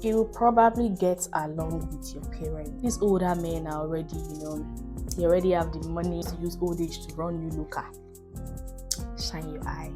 You will probably get along with your parents. These older men are already, they already have the money to use old age to run you local. Shine your eye.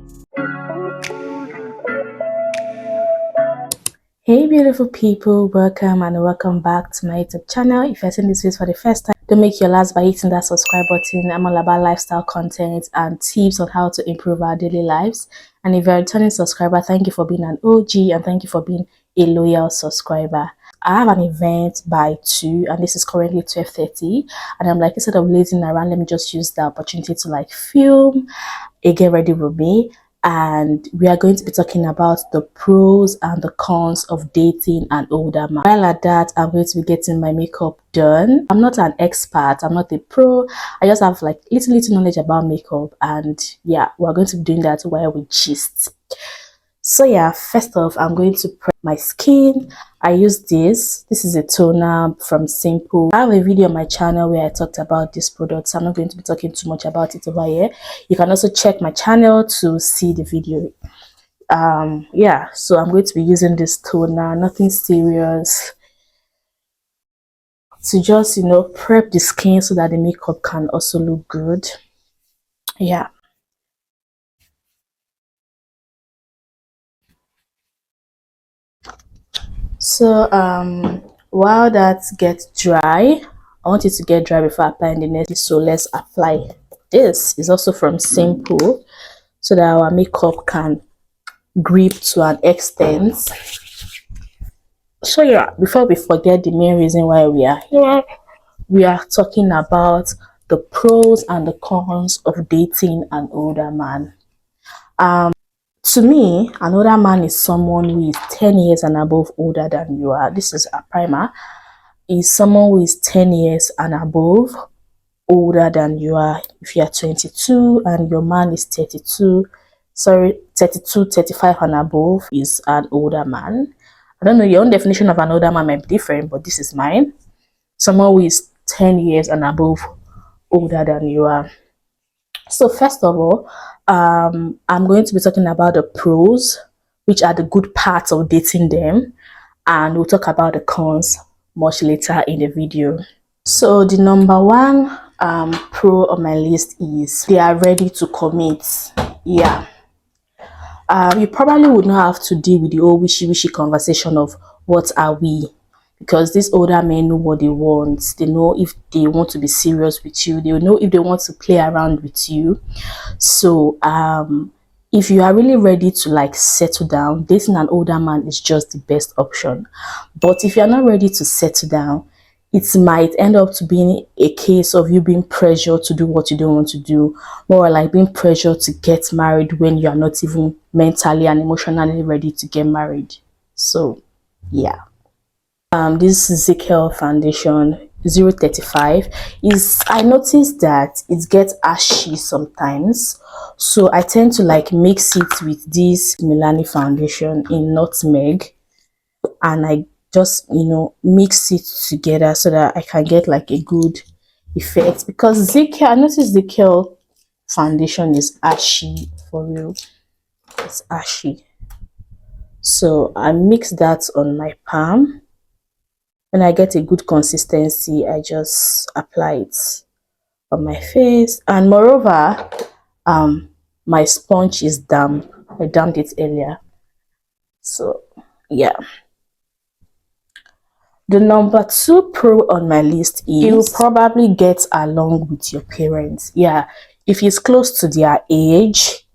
Hey beautiful people, welcome and welcome back to my YouTube channel. If you're seeing this video for the first time, don't make your last by hitting that subscribe button. I'm all about lifestyle content and tips on how to improve our daily lives. And if you're a returning subscriber, thank you for being an OG and thank you for being a loyal subscriber. I have an event by 2 and this is currently 12:30, and I'm like, instead of lazing around, let me just use the opportunity to like film a get ready with me, and we are going to be talking about the pros and the cons of dating an older man. While at that, I'm going to be getting my makeup done. I'm not an expert, I'm not a pro, I just have like little knowledge about makeup, and yeah, we're going to be doing that while we gist. So yeah, first off, I'm going to prep my skin. I use this is a toner from Simple. I have a video on my channel where I talked about this product, so I'm not going to be talking too much about it over here. You can also check my channel to see the video. Yeah, so I'm going to be using this toner, nothing serious, to just prep the skin so that the makeup can also look good. Yeah. So while that gets dry, I want it to get dry before applying the next. So let's apply this. Is also from Simple, so that our makeup can grip to an extent. So yeah, before we forget, the main reason why we are here, we are talking about the pros and the cons of dating an older man. To me, an older man is someone who is 10 years and above older than you are. This is a primer. Is someone who is 10 years and above older than you are. If you are 22 and your man is 32, 35 and above, is an older man. I don't know, your own definition of an older man might be different, but this is mine. Someone who is 10 years and above older than you are. So first of all, I'm going to be talking about the pros, which are the good parts of dating them, and we'll talk about the cons much later in the video. So the number one pro on my list is they are ready to commit. Yeah. You probably would not have to deal with the old wishy-washy conversation of what are we, because these older men know what they want. They know if they want to be serious with you. They know if they want to play around with you. So if you are really ready to like settle down, dating an older man is just the best option. But if you're not ready to settle down, it might end up to being a case of you being pressured to do what you don't want to do, more like being pressured to get married when you are not even mentally and emotionally ready to get married. So yeah. This Ezekiel foundation 035 is, I noticed that it gets ashy sometimes, so I tend to like mix it with this Milani foundation in nutmeg, and I just mix it together so that I can get like a good effect, because Ezekiel, I noticed Ezekiel foundation is ashy for real. It's ashy, so I mix that on my palm. When I get a good consistency, I just apply it on my face. And moreover, my sponge is damp. I damped it earlier. So yeah. The number 2 pro on my list is you probably get along with your parents. Yeah, if it's close to their age,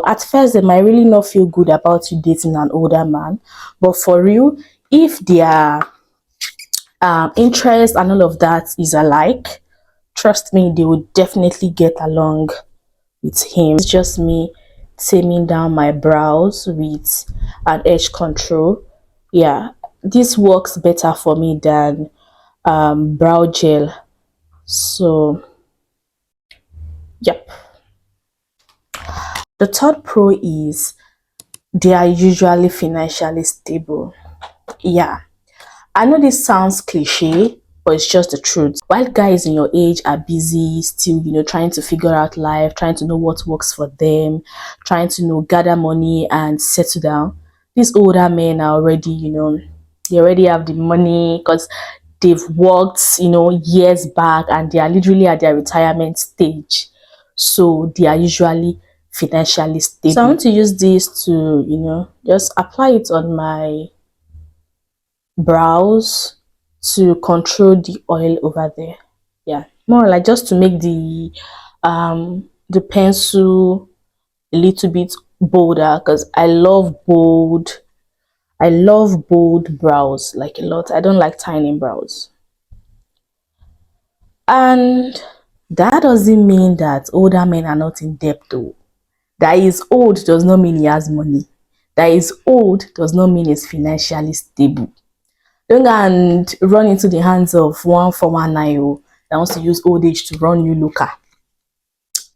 at first they might really not feel good about you dating an older man, but for real, if they are interest and all of that is alike, trust me, they would definitely get along with him. It's just me taming down my brows with an edge control. Yeah, this works better for me than brow gel. So yep. The third pro is they are usually financially stable. Yeah, I know this sounds cliche, but it's just the truth. While guys in your age are busy still, trying to figure out life, trying to know what works for them, trying to gather money and settle down, these older men are already, They already have the money because they've worked, years back, and they are literally at their retirement stage. So they are usually financially stable. So I want to use this to, just apply it on my brows to control the oil over there. Yeah, more like just to make the pencil a little bit bolder, because I love bold brows like a lot. I don't like tiny brows. And that doesn't mean that older men are not in debt though. That is old does not mean he has money. That is old does not mean he's financially stable. Don't go and run into the hands of one former Nayo that wants to use old age to run you looker.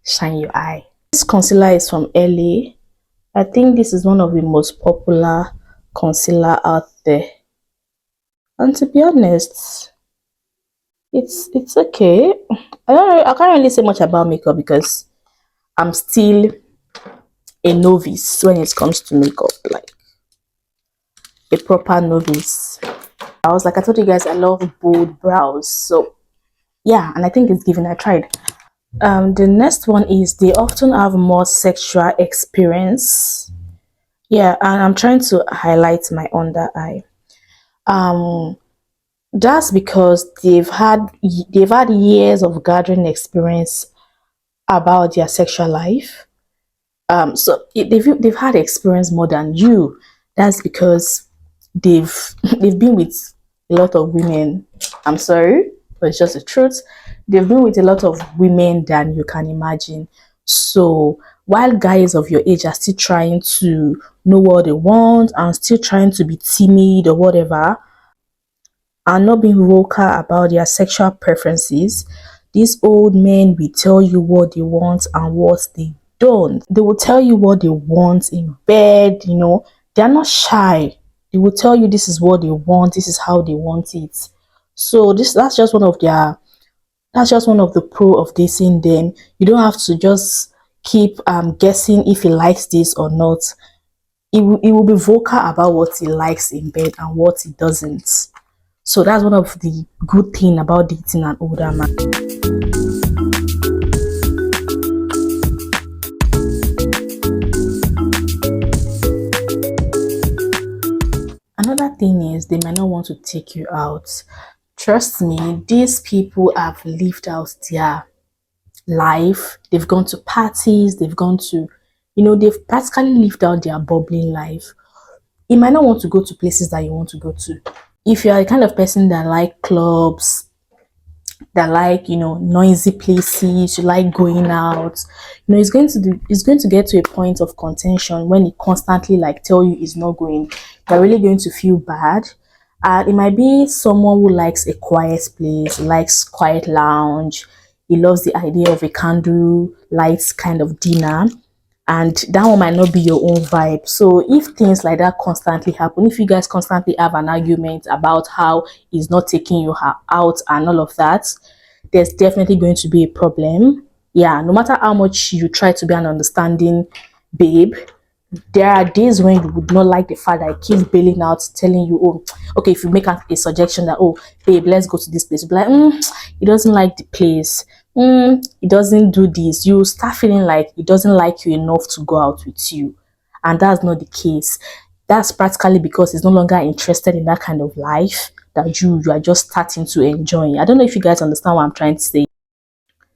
Shine your eye. This concealer is from LA. I think this is one of the most popular concealer out there. And to be honest, it's okay. I can't really say much about makeup because I'm still a novice when it comes to makeup, like a proper novice. I told you guys, I love bold brows. So yeah, and I think it's given. I tried. The next one is they often have more sexual experience. Yeah, and I'm trying to highlight my under eye. That's because they've had years of gathering experience about their sexual life. So they've had experience more than you. That's because they've they've been with a lot of women. I'm sorry, but it's just the truth. They've been with a lot of women than you can imagine. So while guys of your age are still trying to know what they want and still trying to be timid or whatever, and not being vocal about their sexual preferences, these old men will tell you what they want and what they don't. They will tell you what they want in bed, They're not shy. They will tell you this is what they want, this is how they want it. So that's just one of the pro of dating them. You don't have to just keep guessing if he likes this or not. He will be vocal about what he likes in bed and what he doesn't. So that's one of the good thing about dating an older man. Another thing is they might not want to take you out. Trust me, these people have lived out their life. They've gone to parties, they've gone to, they've practically lived out their bubbling life. You might not want to go to places that you want to go to. If you are the kind of person that like clubs, that like noisy places, you like going out, it's going to get to a point of contention when it constantly like tell you it's not going. You're really going to feel bad. It might be someone who likes a quiet place, likes quiet lounge. He loves the idea of a candle lights kind of dinner, and that one might not be your own vibe. So if things like that constantly happen, if you guys constantly have an argument about how he's not taking you out and all of that, there's definitely going to be a problem. Yeah, no matter how much you try to be an understanding babe, there are days when you would not like the fact that he keeps bailing out, telling you, oh, okay, if you make a suggestion that, oh, babe, let's go to this place, you'll be like, he doesn't like the place, he doesn't do this. You start feeling like he doesn't like you enough to go out with you, and that's not the case. That's practically because he's no longer interested in that kind of life that you are just starting to enjoy. I don't know if you guys understand what I'm trying to say.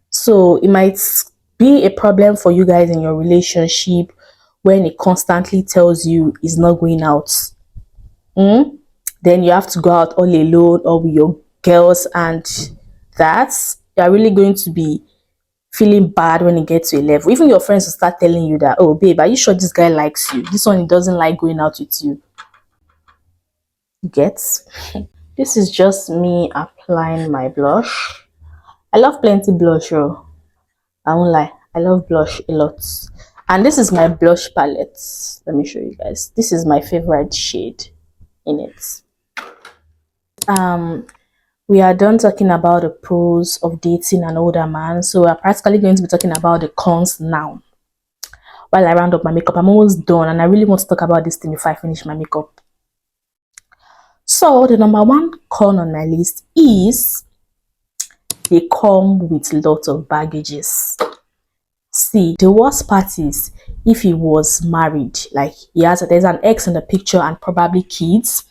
So it might be a problem for you guys in your relationship when it constantly tells you it's not going out. Then you have to go out all alone or with your girls, and you're really going to be feeling bad when it gets to a level. Even your friends will start telling you that, oh babe, are you sure this guy likes you? This one, he doesn't like going out with you. Gets? This is just me applying my blush. I love plenty blush, oh. I won't lie, I love blush a lot. And this is my blush palette. Let me show you guys. This is my favorite shade in it. We are done talking about the pros of dating an older man, so we're practically going to be talking about the cons now. While I round up my makeup, I'm almost done, and I really want to talk about this thing before I finish my makeup. So the number one con on my list is they come with lots of baggages. See, the worst part is if he was married, like there's an ex in the picture and probably kids.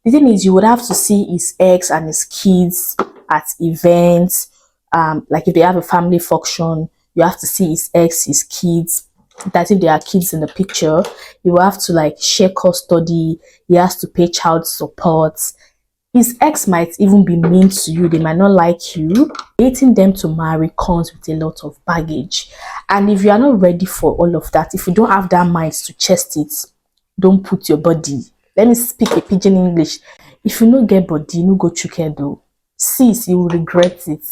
The thing is, you would have to see his ex and his kids at events. Like if they have a family function, you have to see his ex, his kids. That if there are kids in the picture, you will have to like share custody. He has to pay child support. His ex might even be mean to you. They might not like you. Dating them to marry comes with a lot of baggage. And if you are not ready for all of that, if you don't have that mind to chest it, don't put your body. Let me speak a pidgin English. If you no get body, no go chuked though. Sis, you will regret it.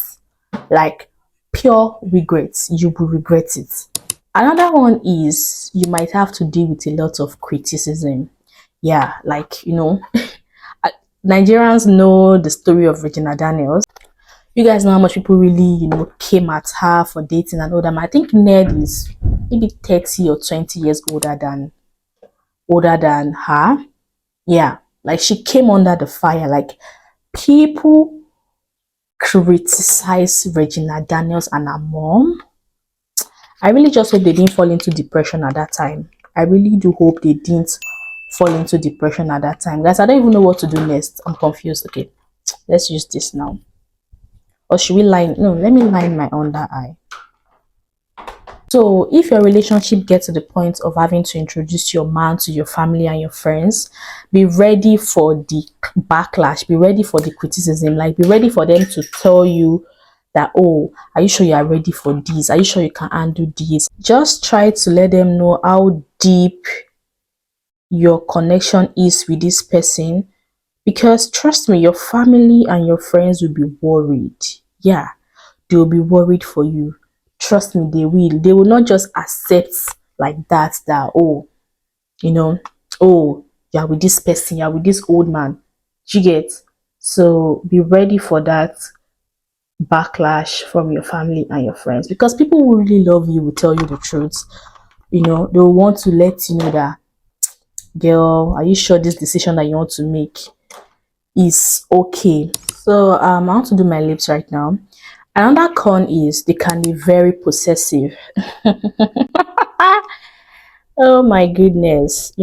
Like pure regrets. You will regret it. Another one is you might have to deal with a lot of criticism. Yeah, like, Nigerians know the story of Regina Daniels. You guys know how much people really, came at her for dating and all that. I think Ned is maybe 30 or 20 years older than her. Yeah, like she came under the fire. Like people criticize Regina Daniels and her mom. I really just hope they didn't fall into depression at that time. I really do hope they didn't fall into depression at that time. Guys, I don't even know what to do next. I'm confused. Okay, let's use this now. Or should we line? No, let me line my under eye. So if your relationship gets to the point of having to introduce your man to your family and your friends, be ready for the backlash, be ready for the criticism, like be ready for them to tell you that, oh, are you sure you are ready for this? Are you sure you can handle this? Just try to let them know how deep your connection is with this person, because trust me, your family and your friends will be worried. Yeah, they will be worried for you. Trust me, they will. They will not just accept like that, oh, oh, you're with this person, you're with this old man. You get? So be ready for that backlash from your family and your friends, because people who really love you will tell you the truth. They will want to let you know that, girl, are you sure this decision that you want to make is okay? So I want to do my lips right now. Another con is they can be very possessive. Oh my goodness,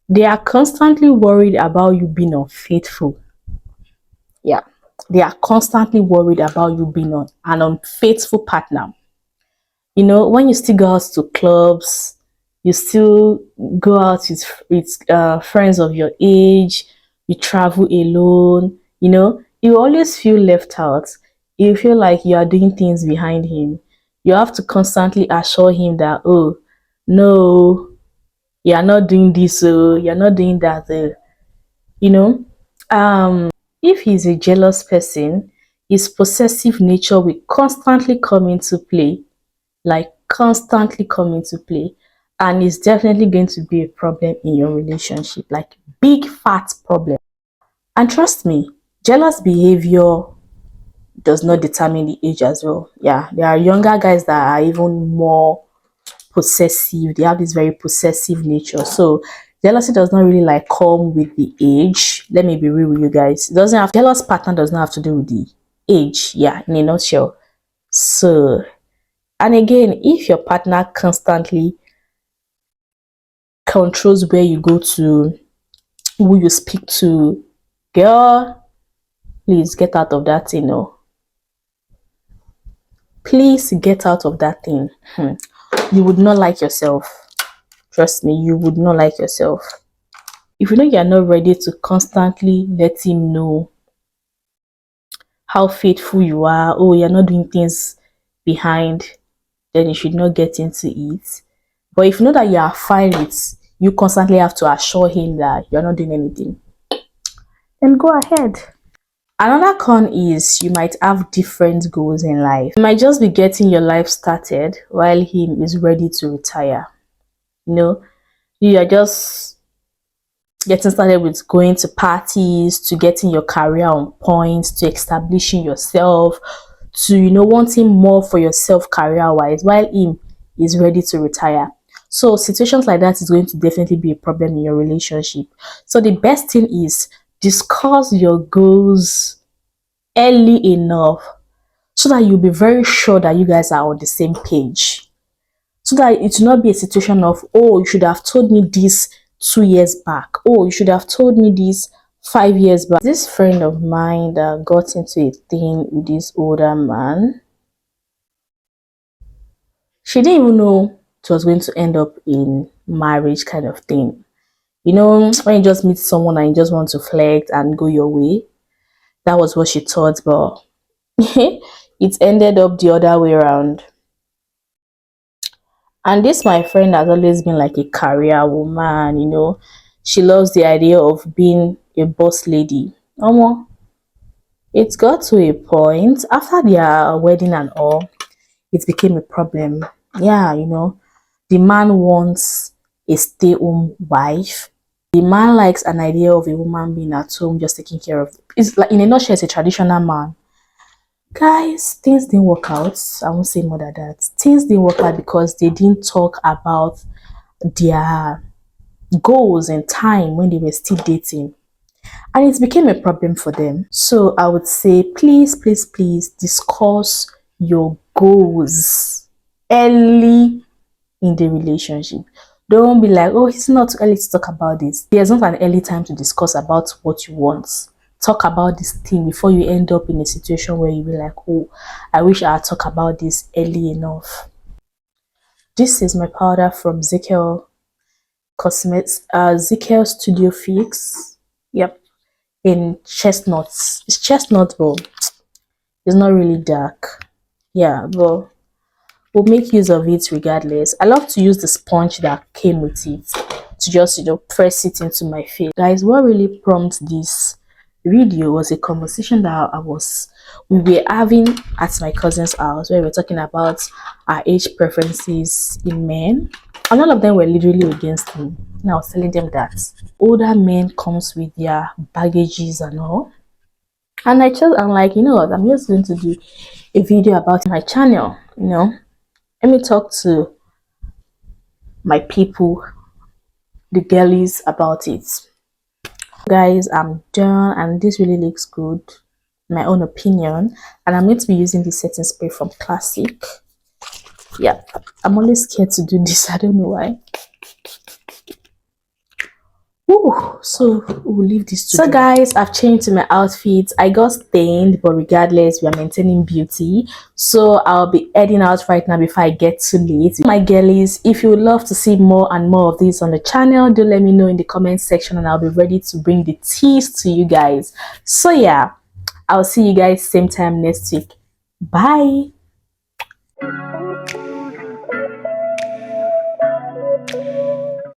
they are constantly worried about you being unfaithful. Yeah, they are constantly worried about you being an unfaithful partner. When you still go out to clubs, you still go out with friends of your age, you travel alone, you always feel left out. You feel like you are doing things behind him. You have to constantly assure him that, oh, no, you are not doing this, you're not doing that. You know, if he's a jealous person, his possessive nature will constantly come into play, like constantly come into play, and it's definitely going to be a problem in your relationship, like big fat problem. And trust me, jealous behavior does not determine the age as well. Yeah, there are younger guys that are even more possessive. They have this very possessive nature. So jealousy does not really like come with the age. Let me be real with you guys. It doesn't have jealous pattern does not have to do with the age. Yeah, in a nutshell. So, and again, if your partner constantly controls where you go to, who you speak to, girl, please get out of that thing. Please get out of that thing. You would not like yourself. Trust me, you would not like yourself. If you know you're not ready to constantly let him know how faithful you are, oh, you're not doing things behind, then you should not get into it. But if you know that you are fine with you constantly have to assure him that you're not doing anything, then go ahead. Another con is you might have different goals in life. You might just be getting your life started while he is ready to retire. You are just getting started with going to parties, to getting your career on point, to establishing yourself, to wanting more for yourself career wise, while him is ready to retire. So situations like that is going to definitely be a problem in your relationship. So the best thing is discuss your goals early enough so that you'll be very sure that you guys are on the same page. So that it will not be a situation of, oh, you should have told me this 2 years back. Oh, you should have told me this 5 years back. This friend of mine that got into a thing with this older man, she didn't even know it was going to end up in marriage kind of thing. You know, when you just meet someone and you just want to flirt and go your way, that was what she thought, but it ended up the other way around. And this, my friend, has always been like a career woman, you know. She loves the idea of being a boss lady. It got to a point after their wedding and all, it became a problem. Yeah, you know, the man wants a stay-home wife. The man likes an idea of a woman being at home just taking care of. It's like, in a nutshell, it's a traditional man. Guys, things didn't work out. I won't say more than that. Things didn't work out because they didn't talk about their goals and time when they were still dating, and it became a problem for them. So I would say, please, please, please discuss your goals early in the relationship. Don't be like, oh, it's not too early to talk about this. There's not an early time to discuss about what you want. Talk about this thing before you end up in a situation where you be like, oh, I wish I had talked about this early enough. This is my powder from Ezekiel Cosmetics, Ezekiel Studio Fix. Yep, in chestnuts. It's chestnut, but it's not really dark. Yeah, but we'll make use of it regardless. I love to use the sponge that came with it to just, you know, press it into my face. Guys, what really prompted this video was a conversation that we were having at my cousin's house, where we were talking about our age preferences in men, and all of them were literally against me. And I was telling them that older men comes with their baggages and all. And I'm like, you know what, I'm just going to do a video about my channel, you know. Let me talk to my people, the girlies, about it. Guys, I'm done and this really looks good, my own opinion. And I'm going to be using the setting spray from Classic. Yeah, I'm always scared to do this. I don't know why. Ooh, so we'll leave this to. So guys, I've changed to my outfit. I got stained, but regardless, we are maintaining beauty. So I'll be heading out right now before I get too late. My girlies, if you would love to see more and more of these on the channel, do let me know in the comment section and I'll be ready to bring the teas to you guys. So yeah, I'll see you guys same time next week. Bye.